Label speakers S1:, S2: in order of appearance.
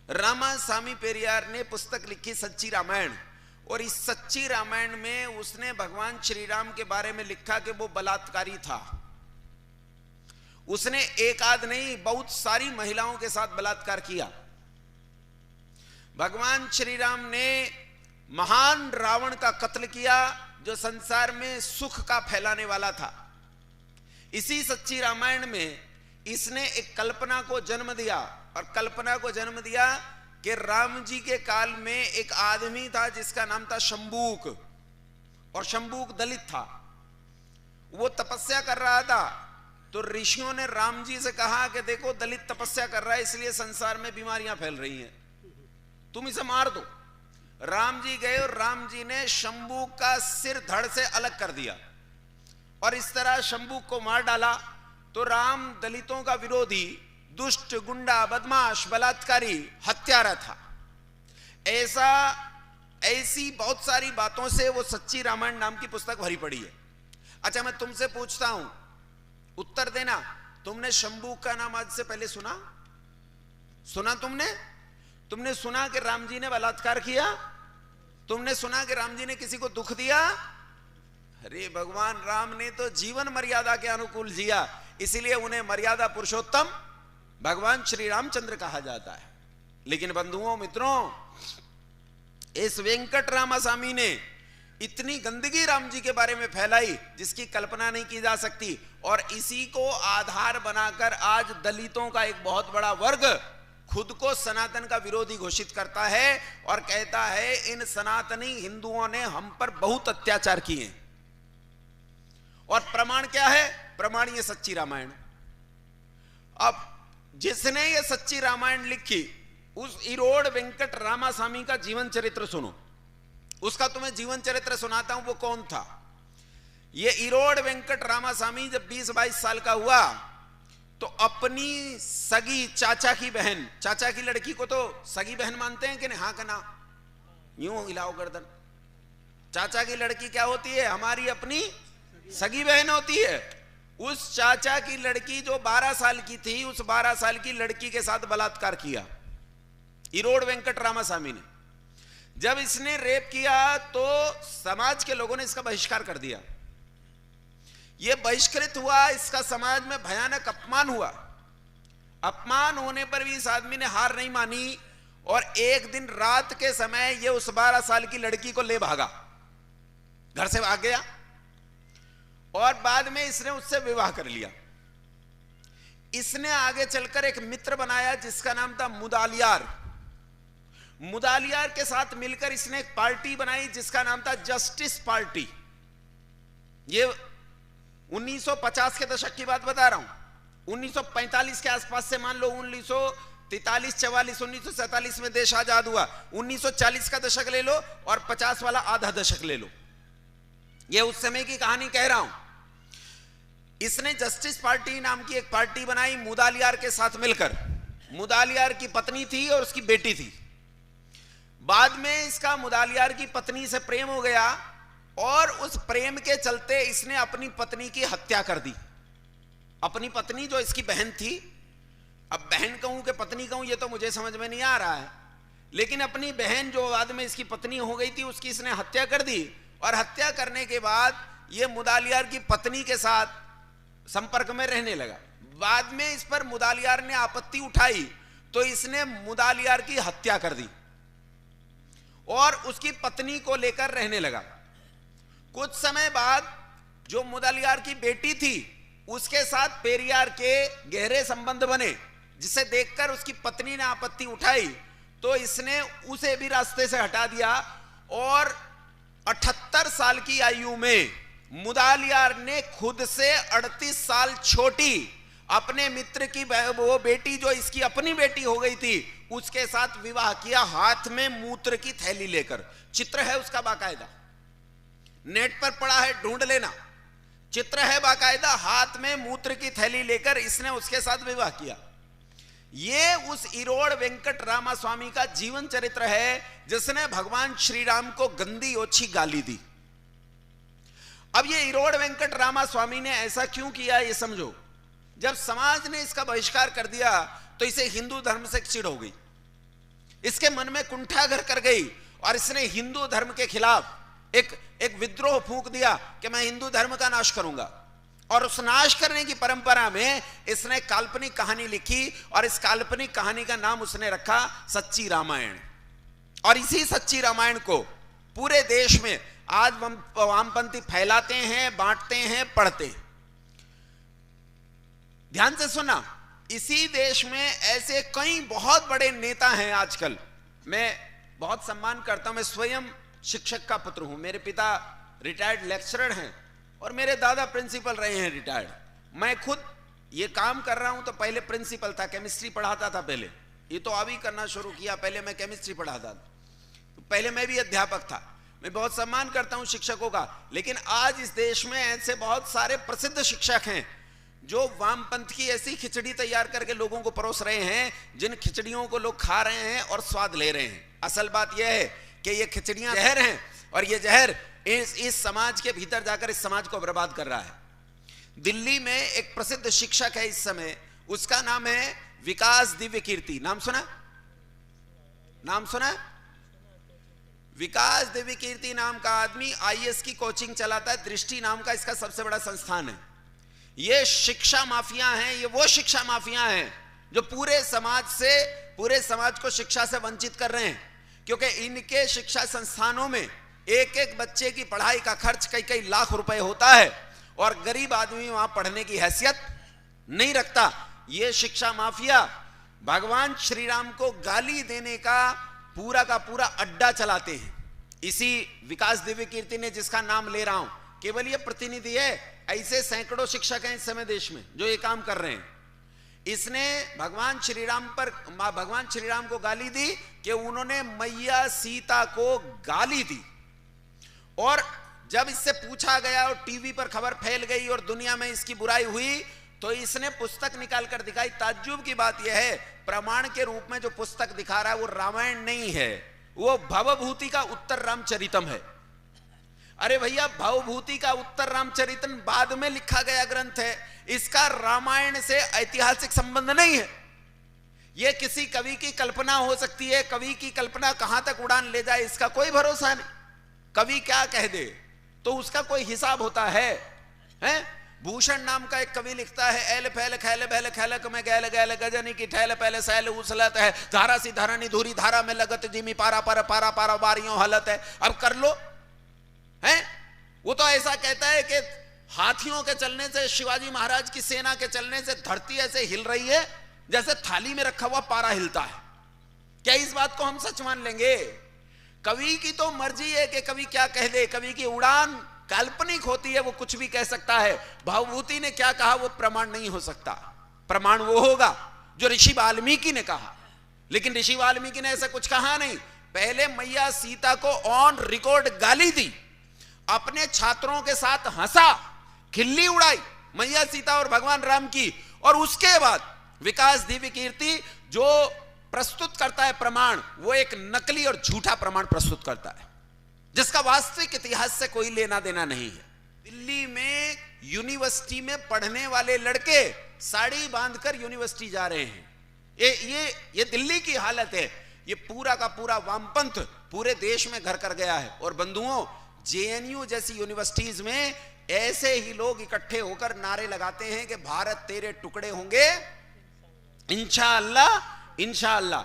S1: रामासामी पेरियार ने पुस्तक लिखी सच्ची रामायण, और इस सच्ची रामायण में उसने भगवान श्री राम के बारे में लिखा कि वो बलात्कारी था। उसने एक आध नहीं, बहुत सारी महिलाओं के साथ बलात्कार किया। भगवान श्री राम ने महान रावण का कत्ल किया, जो संसार में सुख का फैलाने वाला था। इसी सच्ची रामायण में इसने एक कल्पना को जन्म दिया, और कल्पना को जन्म दिया कि राम जी के काल में एक आदमी था जिसका नाम था शंबूक, और शंबूक दलित था। वो तपस्या कर रहा था, तो ऋषियों ने राम जी से कहा कि देखो दलित तपस्या कर रहा है, इसलिए संसार में बीमारियां फैल रही हैं, तुम इसे मार दो। राम जी गए और राम जी ने शंबूक का सिर धड़ से अलग कर दिया, और इस तरह शंबूक को मार डाला। तो राम दलितों का विरोधी, दुष्ट, गुंडा, बदमाश, बलात्कारी, हत्यारा था। ऐसी बहुत सारी बातों से वो सच्ची रामायण नाम की पुस्तक भरी पड़ी है। अच्छा, मैं तुमसे पूछता हूं, उत्तर देना, तुमने शंबूक का नाम आज से पहले सुना? तुमने सुना कि राम जी ने बलात्कार किया? तुमने सुना कि राम जी ने किसी को दुख दिया? अरे भगवान राम ने तो जीवन मर्यादा के अनुकूल जिया, इसीलिए उन्हें मर्यादा पुरुषोत्तम भगवान श्री रामचंद्र कहा जाता है। लेकिन बंधुओं, मित्रों, इस वेंकट रामासामी ने इतनी गंदगी राम जी के बारे में फैलाई जिसकी कल्पना नहीं की जा सकती, और इसी को आधार बनाकर आज दलितों का एक बहुत बड़ा वर्ग खुद को सनातन का विरोधी घोषित करता है और कहता है इन सनातनी हिंदुओं ने हम पर बहुत अत्याचार किए। और प्रमाण क्या है? प्रमाण ये सच्ची रामायण। अब जिसने ये सच्ची रामायण लिखी, उस इरोड़ वेंकट रामासामी का जीवन चरित्र सुनो। उसका तुम्हें जीवन चरित्र सुनाता हूं, वो कौन था। ये इरोड़ वेंकट रामासामी जब 20-22 साल का हुआ तो अपनी सगी चाचा की बहन, चाचा की लड़की को तो सगी बहन मानते हैं कि नहीं? हाँ का ना? यूं हिलाओ गर्दन। चाचा की लड़की क्या होती है? हमारी अपनी सगी बहन होती है। उस चाचा की लड़की जो 12 साल की थी, उस 12 साल की लड़की के साथ बलात्कार किया इरोड़ वेंकट रामासामी ने। जब इसने रेप किया तो समाज के लोगों ने इसका बहिष्कार कर दिया। यह बहिष्कृत हुआ, इसका समाज में भयानक अपमान हुआ। अपमान होने पर भी इस आदमी ने हार नहीं मानी, और एक दिन रात के समय यह उस 12 साल की लड़की को ले भागा, घर से भाग गया, और बाद में इसने उससे विवाह कर लिया। इसने आगे चलकर एक मित्र बनाया जिसका नाम था मुदालियार। मुदालियार के साथ मिलकर इसने एक पार्टी बनाई जिसका नाम था जस्टिस पार्टी। ये 1950 के दशक की बात बता रहा हूं। 1945 के आसपास से मान लो 1943, 44, 1947 में देश आजाद हुआ। 1940 का दशक ले लो और 50 वाला आधा दशक ले लो। ये उस समय की कहानी कह रहा हूं। इसने जस्टिस पार्टी नाम की एक पार्टी बनाई मुदालियार के साथ मिलकर। मुदालियार की पत्नी थी और उसकी बेटी थी। बाद में इसका मुदालियार की पत्नी से प्रेम हो गया, और उस प्रेम के चलते इसने अपनी पत्नी की हत्या कर दी। अपनी पत्नी जो इसकी बहन थी, अब बहन कहूं कि पत्नी कहूं ये तो मुझे समझ में नहीं आ रहा है, लेकिन अपनी बहन जो बाद में इसकी पत्नी हो गई थी उसकी इसने हत्या कर दी। और हत्या करने के बाद ये मुदालियार की पत्नी के साथ संपर्क में रहने लगा। बाद में इस पर मुदालियार ने आपत्ति उठाई तो इसने मुदालियार की हत्या कर दी और उसकी पत्नी को लेकर रहने लगा। कुछ समय बाद जो मुदालियार की बेटी थी उसके साथ पेरियार के गहरे संबंध बने, जिसे देखकर उसकी पत्नी ने आपत्ति उठाई तो इसने उसे भी रास्ते से हटा दिया। और 78 साल की आयु में मुदालियार ने खुद से 38 साल छोटी अपने मित्र की वो बेटी जो इसकी अपनी बेटी हो गई थी उसके साथ विवाह किया, हाथ में मूत्र की थैली लेकर। चित्र है उसका बाकायदा, नेट पर पड़ा है, ढूंढ लेना। चित्र है बाकायदा, हाथ में मूत्र की थैली लेकर इसने उसके साथ विवाह किया। ये उस इरोड़ वेंकट रामास्वामी का जीवन चरित्र है जिसने भगवान श्री राम को गंदी ओछी गाली दी। अब ये इरोड़ वेंकट रामास्वामी ने ऐसा क्यों किया ये समझो। जब समाज ने इसका बहिष्कार कर दिया तो इसे हिंदू धर्म से चिढ़ हो गई। इसके मन में कुंठा घर कर गई और इसने हिंदू धर्म के खिलाफ एक विद्रोह फूंक दिया कि मैं हिंदू धर्म का नाश करूंगा। और उस नाश करने की परंपरा में इसने काल्पनिक कहानी लिखी और इस काल्पनिक कहानी का नाम उसने रखा सच्ची रामायण। और इसी सच्ची रामायण को पूरे देश में आज वामपंथी फैलाते हैं, बांटते हैं, पढ़ते हैं। ध्यान से सुना, इसी देश में ऐसे कई बहुत बड़े नेता हैं आजकल। मैं बहुत सम्मान करता हूं, मैं स्वयं शिक्षक का पुत्र हूं। मेरे पिता रिटायर्ड लेक्चरर हैं और मेरे दादा प्रिंसिपल रहे हैं रिटायर्ड। मैं खुद ये काम कर रहा हूं तो पहले प्रिंसिपल था, केमिस्ट्री पढ़ाता था पहले, ये तो अभी करना शुरू किया, पहले मैं केमिस्ट्री पढ़ाता था, तो पहले मैं भी अध्यापक था। मैं बहुत सम्मान करता हूं शिक्षकों का, लेकिन आज इस देश में ऐसे बहुत सारे प्रसिद्ध शिक्षक हैं जो वामपंथ की ऐसी खिचड़ी तैयार करके लोगों को परोस रहे हैं, जिन खिचड़ियों को लोग खा रहे हैं और स्वाद ले रहे हैं। असल बात यह है कि ये खिचड़ियां जहर हैं और ये जहर इस समाज के भीतर जाकर इस समाज को बर्बाद कर रहा है। दिल्ली में एक प्रसिद्ध शिक्षक है इस समय, उसका नाम है विकास दिव्य कीर्ति। नाम सुना? नाम सुना? विकास दिव्य कीर्ति नाम का आदमी आईएएस की कोचिंग चलाता है। दृष्टि नाम का इसका सबसे बड़ा संस्थान है। ये शिक्षा माफिया हैं, ये वो शिक्षा माफिया हैं जो पूरे समाज को शिक्षा से वंचित कर रहे हैं, क्योंकि इनके शिक्षा संस्थानों में एक एक बच्चे की पढ़ाई का खर्च कई कई लाख रुपए होता है और गरीब आदमी वहां पढ़ने की हैसियत नहीं रखता। ये शिक्षा माफिया भगवान श्री राम को गाली देने का पूरा अड्डा चलाते हैं। इसी विकास दिव्य कीर्ति ने, जिसका नाम ले रहा हूं, केवल ये प्रतिनिधि है, ऐसे सैकड़ों शिक्षक हैं इस समय देश में जो ये काम कर रहे हैं। इसने भगवान श्री राम को गाली दी कि उन्होंने मैया सीता को गाली दी। और जब इससे पूछा गया और टीवी पर खबर फैल गई और दुनिया में इसकी बुराई हुई, तो इसने पुस्तक निकाल कर दिखाई। ताज्जुब की बात यह है, प्रमाण के रूप में जो पुस्तक दिखा रहा है वो रामायण नहीं है, वो भवभूति का उत्तर रामचरितम है। अरे भैया, भवभूति का उत्तर रामचरितम बाद में लिखा गया ग्रंथ है, इसका रामायण से ऐतिहासिक संबंध नहीं है। यह किसी कवि की कल्पना हो सकती है। कवि की कल्पना कहां तक उड़ान ले जाए इसका कोई भरोसा नहीं। कवि क्या कह दे तो उसका कोई हिसाब होता है, हैं? भूषण नाम का एक कवि लिखता है, एल फैल खैल बैल खैलक में गैल गैल गजनी की ठैल पहले सैल उछलत है, धारा सी धरनी धूरी धारा में लगत जिमी पारा पर पारा पारा बारियों हलत है। अब कर लो, हैं? वो तो ऐसा कहता है कि हाथियों के चलने से, शिवाजी महाराज की सेना के चलने से धरती ऐसे हिल रही है जैसे थाली में रखा हुआ पारा हिलता है। क्या इस बात को हम सच मान लेंगे? कवि की तो मर्जी है कि कवि क्या कह दे। कवि की उड़ान काल्पनिक होती है, वो कुछ भी कह सकता है। भवभूति ने क्या कहा वो प्रमाण नहीं हो सकता। प्रमाण वो होगा जो ऋषि वाल्मीकि ने कहा, लेकिन ऋषि वाल्मीकि ने ऐसा कुछ कहा नहीं। पहले मैया सीता को ऑन रिकॉर्ड गाली दी, अपने छात्रों के साथ हंसा, खिल्ली उड़ाई मैया सीता और भगवान राम की, और उसके बाद विकास दिव्य कीर्ति जो प्रस्तुत करता है प्रमाण, वो एक नकली और झूठा प्रमाण प्रस्तुत करता है जिसका वास्तविक इतिहास से कोई लेना देना नहीं है। दिल्ली में यूनिवर्सिटी में पढ़ने वाले लड़के साड़ी बांधकर यूनिवर्सिटी जा रहे हैं। ये दिल्ली की हालत है। ये पूरा का पूरा वामपंथ पूरे देश में घर कर गया है। और बंधुओं, जेएनयू जैसी यूनिवर्सिटीज में ऐसे ही लोग इकट्ठे होकर नारे लगाते हैं कि भारत तेरे टुकड़े होंगे इंशाअल्लाह इंशाअल्लाह।